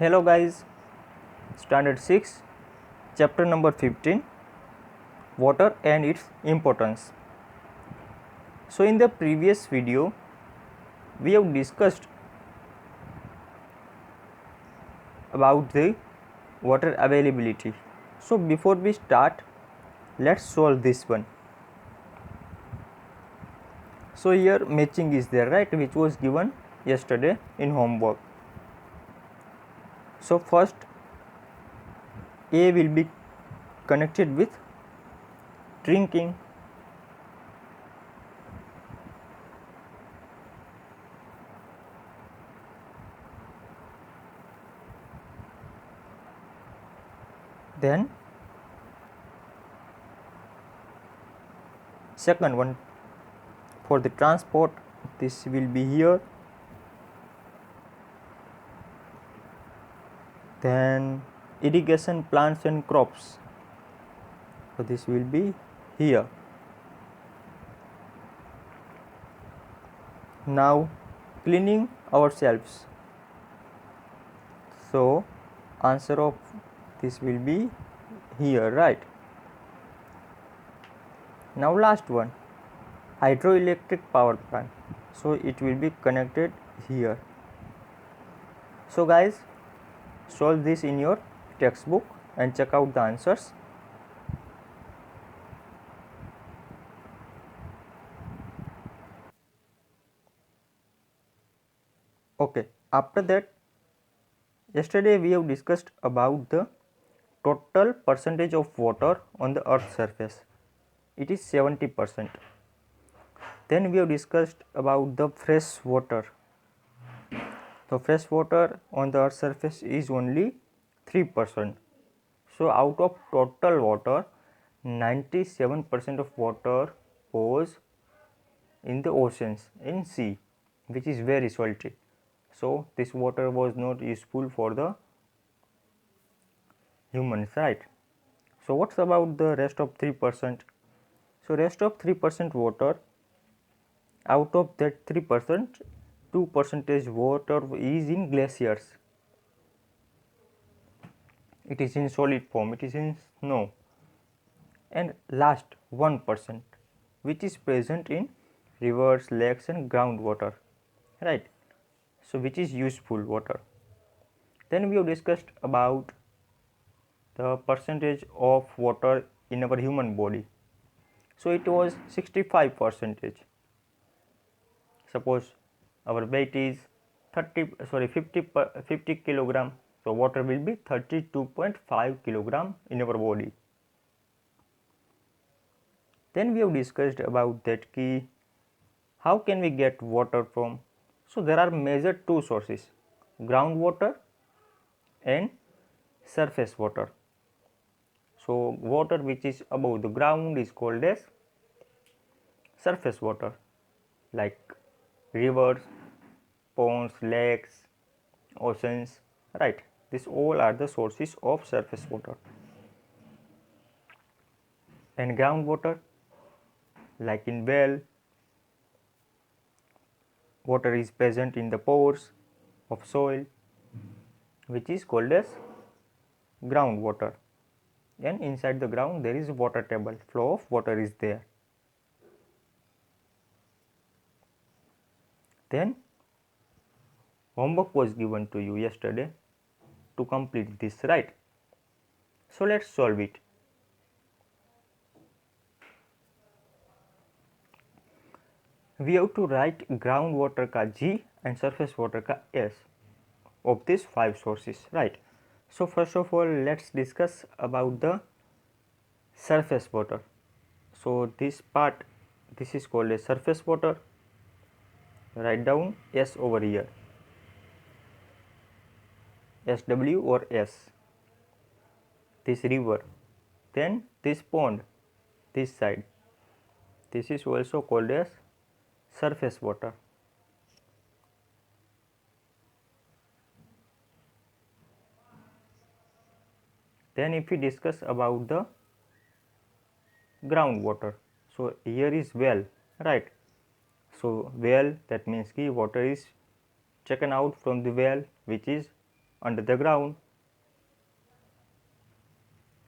Hello guys, Standard 6, Chapter number 15, Water and its importance. So in the previous video, we have discussed about the water availability. So before we start, let's solve this one. So here matching is there, right, which was given yesterday in homework. So first A will be connected with drinking. Then second one for the transport, this will be here. Then irrigation plants and crops, so this will be here. Now cleaning ourselves, so answer of this will be here, right? Now last one, hydroelectric power plant, so it will be connected here. So guys, solve this in your textbook and check out the answers. Okay, after that, yesterday we have discussed about the total percentage of water on the earth's surface. It is 70%. Then we have discussed about the fresh water. So fresh water on the earth's surface is only 3%. So out of total water, 97% of water was in the oceans, in sea, which is very salty. So this water was not useful for the humans, right? So what's about the rest of 3%? So rest of 3% water, out of that 3%, 2% water is in glaciers. It is in solid form, it is in snow. And last 1%, which is present in rivers, lakes and groundwater, right? So which is useful water. Then we have discussed about the percentage of water in our human body. So it was 65%. Suppose our weight is 50 kilogram, so water will be 32.5 kilogram in our body. Then we have discussed about that key, how can we get water from? So there are major two sources, groundwater and surface water. So water which is above the ground is called as surface water, like rivers, ponds, lakes, oceans, right? These all are the sources of surface water. And groundwater, like in well, water is present in the pores of soil, which is called as groundwater. And inside the ground there is water table, flow of water is there. Then homework was given to you yesterday to complete this, right? So let's solve it. We have to write groundwater का G and surface water का S of these 5 sources, right? So first of all, let's discuss about the surface water. So this part, this is called as surface water. Write down S over here, SW or S. This river, then this pond, this side, this is also called as surface water. Then if we discuss about the groundwater, so here is well, right? So well, that means ki water is taken out from the well, which is under the ground.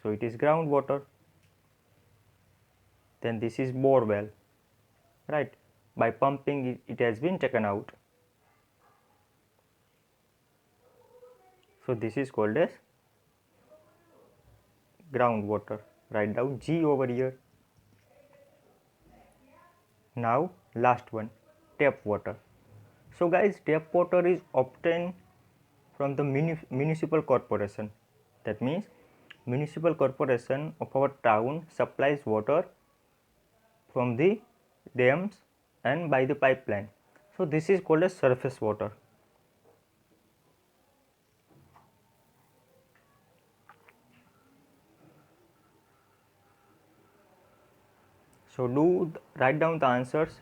So it is groundwater. Then this is bore well, right? By pumping it has been taken out. So this is called as groundwater. Write down G over here. Now last one, tap water. So guys, tap water is obtained from the municipal corporation. That means municipal corporation of our town supplies water from the dams and by the pipeline. So this is called as surface water. So write down the answers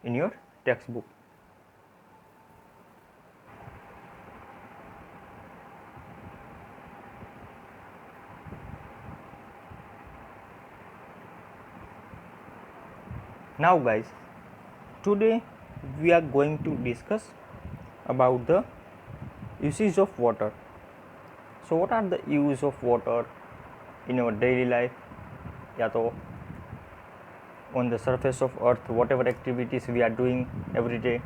in your textbook. Now guys, today we are going to discuss about the usage of water. So what are the use of water in our daily life, या तो on the surface of earth, whatever activities we are doing every day.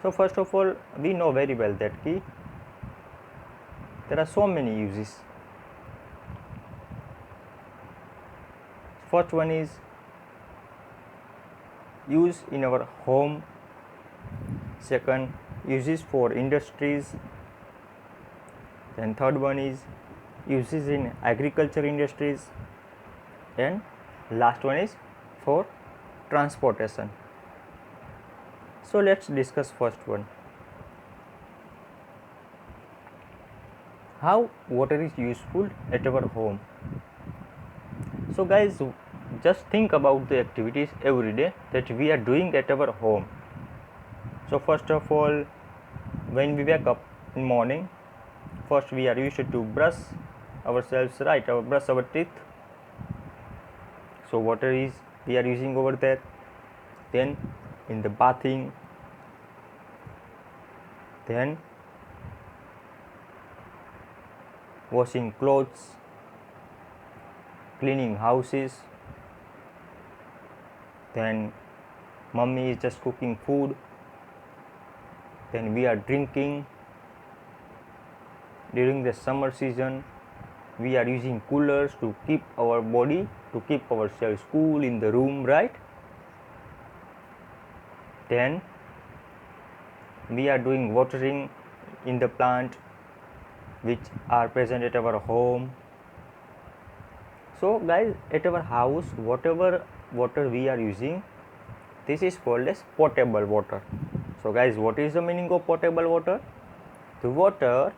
So first of all, we know very well that there are so many uses. First one is use in our home. Second, uses for industries. Then third one is uses in agriculture industries, and last one is for transportation. So let's discuss first one. How water is useful at our home. So guys, just think about the activities every day that we are doing at our home. So first of all, when we wake up in morning, first we are used to brush ourselves, right? Brush our teeth. So water is we are using over there. Then in the bathing, then washing clothes, cleaning houses, then mummy is just cooking food, then we are drinking. During the summer season, we are using coolers to keep our body, to keep ourselves cool in the room, right? Then we are doing watering in the plant which are present at our home. So guys, at our house, whatever water we are using, this is called as potable water. So guys, what is the meaning of potable water? The water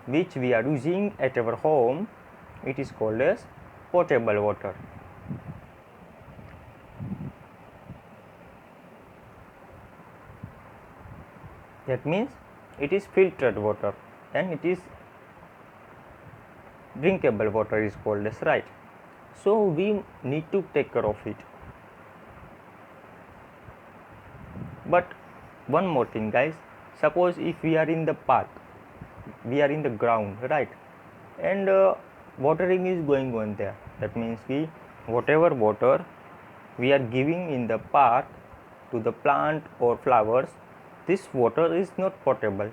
which we are using at our home, it is called as potable water. That means it is filtered water and it is drinkable water is called as, right? So we need to take care of it. But one more thing guys, suppose if we are in the park, we are in the ground, right? And watering is going on there. That means whatever water we are giving in the park to the plant or flowers, this water is not potable.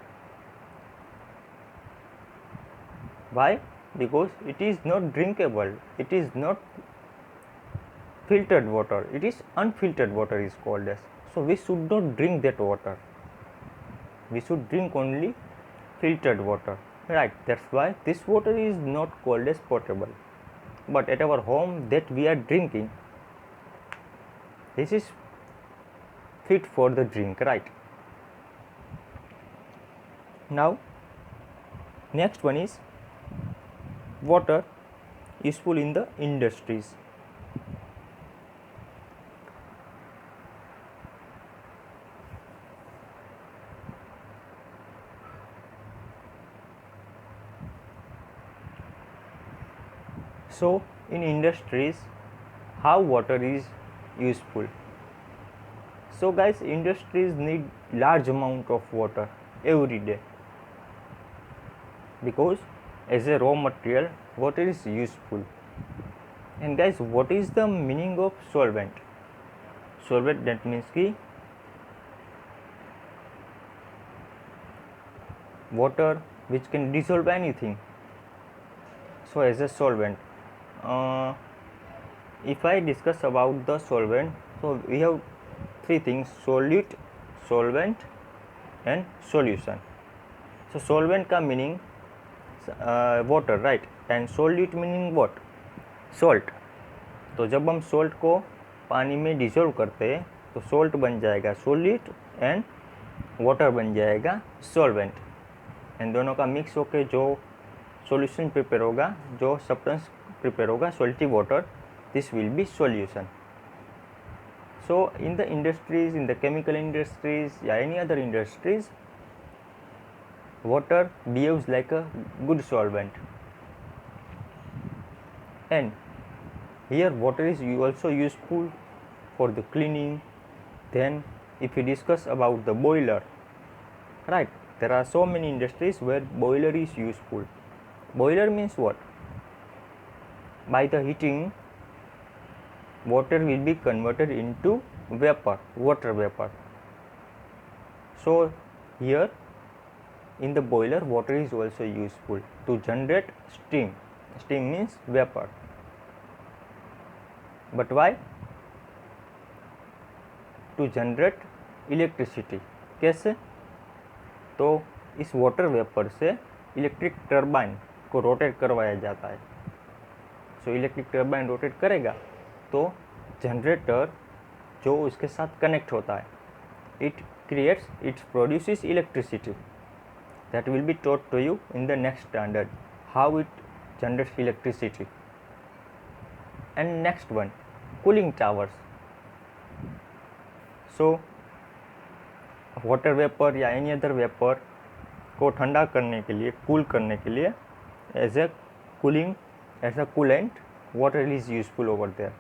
Why? Because it is not drinkable, it is not filtered water, it is unfiltered water is called as. So we should not drink that water, we should drink only filtered water, right? That's why this water is not called as potable. But at our home that we are drinking, this is fit for the drink, right? Now next one is water useful in the industries. So in industries, how water is useful? So guys, industries need large amount of water every day. because as a raw material water is useful. And guys, what is the meaning of solvent? Solvent, that means कि water which can dissolve anything. So as a solvent, if I discuss about the solvent, so we have three things: solute, solvent and solution. So solvent का meaning water, right? And solute meaning what? Salt. तो जब हम salt को पानी में dissolve करते हैं तो salt बन जाएगा solute एंड वाटर बन जाएगा solvent. एंड दोनों का मिक्स होकर जो सॉल्यूशन प्रिपेयर होगा, जो सब्सटेंस प्रिपेयर होगा, salty water, this will be solution. So in the industries, in the chemical industries, any other industries, water behaves like a good solvent. And here water is also useful for the cleaning. Then if we discuss about the boiler, right, there are so many industries where boiler is useful. Boiler means what? By the heating, water will be converted into vapor, water vapor. So here in the boiler, water is also useful to generate steam. Steam means vapor. But why? To generate electricity. कैसे? तो इस water vapour से electric turbine को rotate करवाया जाता है. So electric turbine rotate करेगा तो जनरेटर जो उसके साथ कनेक्ट होता है, it produces electricity. That will be taught to you in the next standard how it generates electricity. And next one, cooling towers. So water vapour या any other vapour को ठंडा करने के लिए, कूल करने के लिए, as a cooling, as a coolant, water is useful over there,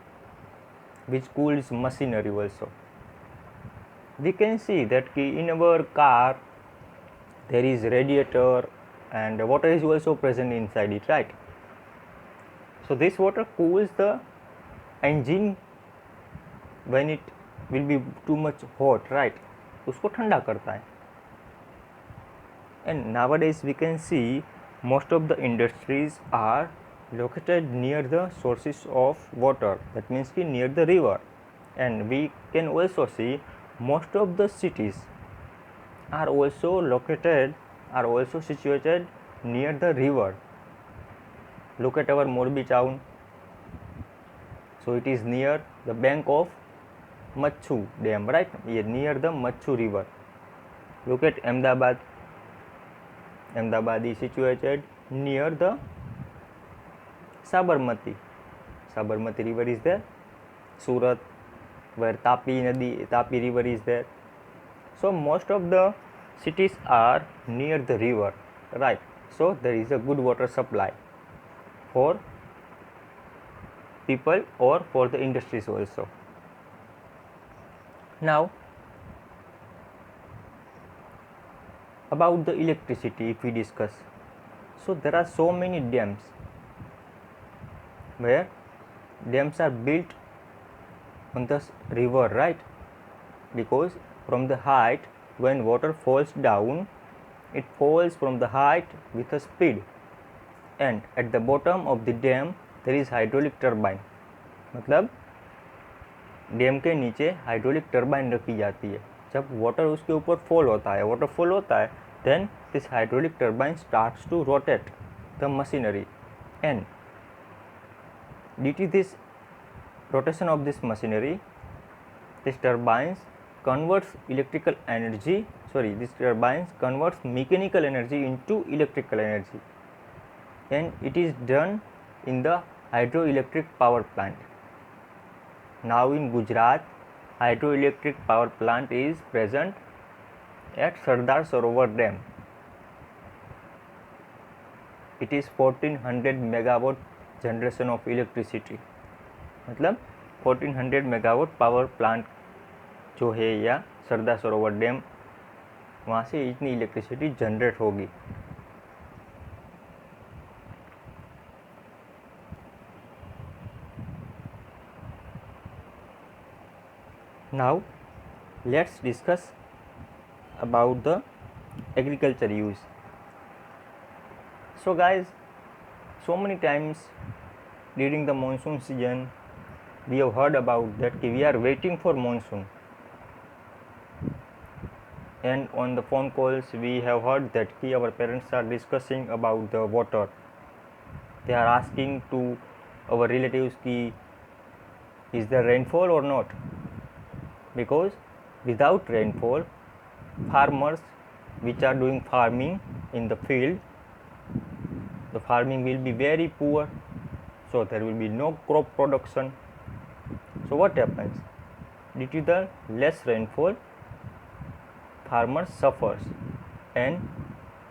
which cools machinery also. We can see that in our car there is radiator and water is also present inside it, right? So this water cools the engine when it will be too much hot, right? उसको ठंडा करता है. And nowadays we can see most of the industries are located near the sources of water, that means कि near the river. And we can also see most of the cities are also situated near the river. Look at our Morbi town. So it is near the bank of Machu dam, right? Near the Machu river. Look at Ahmedabad. Ahmedabad is situated near the Sabarmati. Sabarmati river is there. Surat, where Tapi river is there. So most of the cities are near the river, right? So there is a good water supply for people or for the industries also. Now about the electricity, if we discuss, so there are so many dams where dams are built on the river, right? Because from the height, when water falls down, it falls from the height with a speed, and at the bottom of the dam there is hydraulic turbine. मतलब dam के नीचे hydraulic turbine रखी जाती है. जब water उसके ऊपर fall होता है, वाटर फॉल होता है, then this hydraulic turbine starts to rotate the machinery, and due to this rotation of this machinery, this turbines converts mechanical energy into electrical energy, and it is done in the hydroelectric power plant. Now in Gujarat, hydroelectric power plant is present at Sardar Sarovar Dam. It is 1400 megawatt generation of electricity. मतलब 1400 megawatt power plant जो है या Sardar Sarovar dam, वहाँ से इतनी electricity generate होगी. Now let's discuss about the agriculture use. So guys, so many times during the monsoon season we have heard about that we are waiting for monsoon, and on the phone calls we have heard that our parents are discussing about the water. They are asking to our relatives ki is there rainfall or not, because without rainfall farmers which are doing farming in the field, the farming will be very poor, so there will be no crop production. So what happens? Due to the less rainfall, farmers suffers, and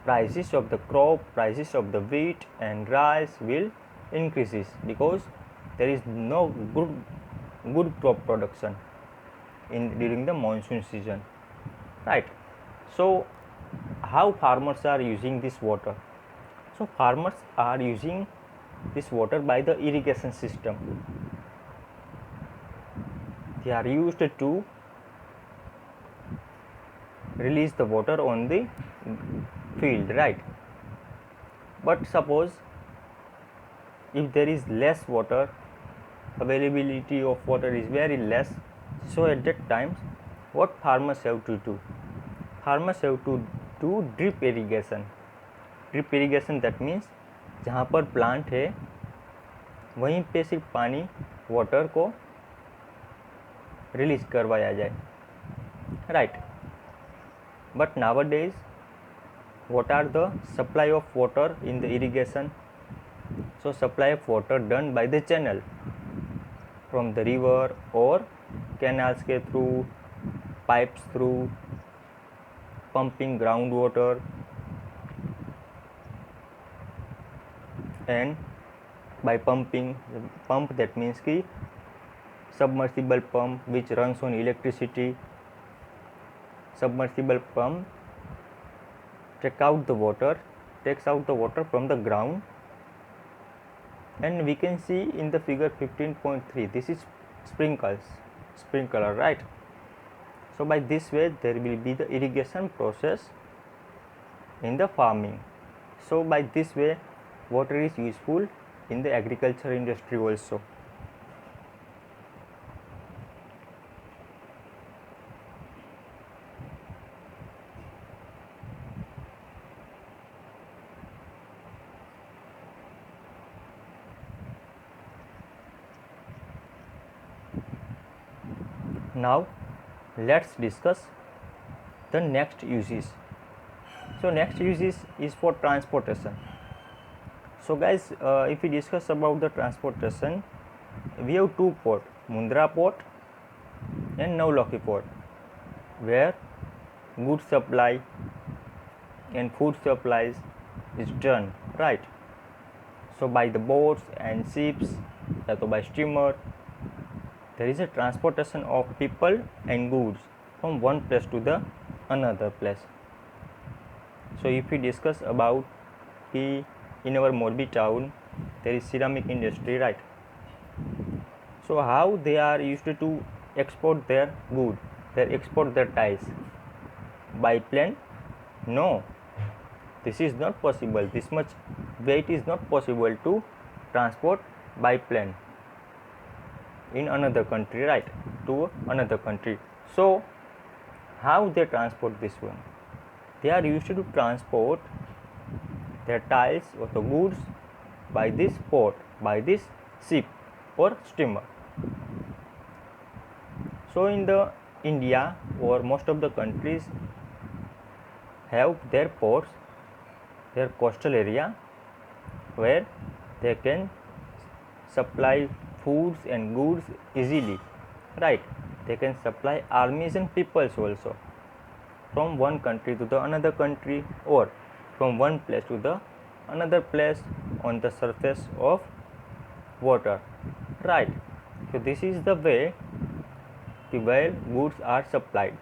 prices of the crop, prices of the wheat and rice will increases, because there is no good crop production during the monsoon season, right? So how farmers are using this water? So farmers are using this water by the irrigation system. They are used to release the water on the field, right? But suppose if there is less water, availability of water is very less, so at that time what farmers have to do? Farmers have to do drip irrigation. Drip irrigation that means जहाँ पर plant है वहीं पे सिर्फ पानी water को release करवाया जाए, right? But nowadays what are the supply of water in the irrigation? So supply of water done by the channel from the river or canals के through, pipes through, pumping groundwater, and by pumping, pump that means कि submersible pump which runs on electricity. Submersible pump takes out the water from the ground, and we can see in the figure 15.3 this is sprinkler, right? So by this way there will be the irrigation process in the farming. So by this way water is useful in the agriculture industry also. Now let's discuss the next uses. So next uses is for transportation. So guys, if we discuss about the transportation, we have two ports, Mundra port and Navlakhi port, where goods supply and food supplies is done, right? So by the boats and ships, or by steamer, there is a transportation of people and goods from one place to the another place. So if we discuss about in our Morbi town there is ceramic industry, right? So how they are used to export their good, they export their tiles by plane? No, this is not possible. This much weight is not possible to transport by plane in another country, right? To another country. So how they transport this one? They are used to transport their tiles or the goods by this port, by this ship or steamer. So in the India or most of the countries have their ports, their coastal area, where they can supply foods and goods easily, right? They can supply armies and peoples also from one country to the another country, or from one place to the another place on the surface of water, right? So this is the way where goods are supplied.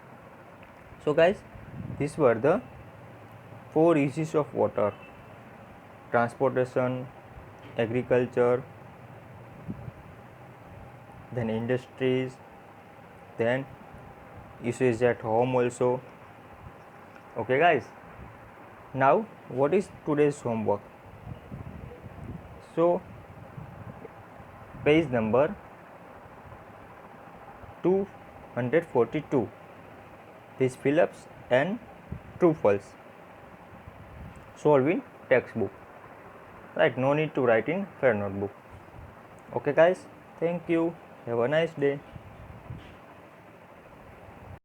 So guys, these were the 4 uses of water: transportation, agriculture, then industries, then issues at home also. Okay guys, now what is today's homework? So page number 242, these fill-ups and true false, solve in textbook, right? No need to write in fair notebook. Okay guys, thank you, have a nice day.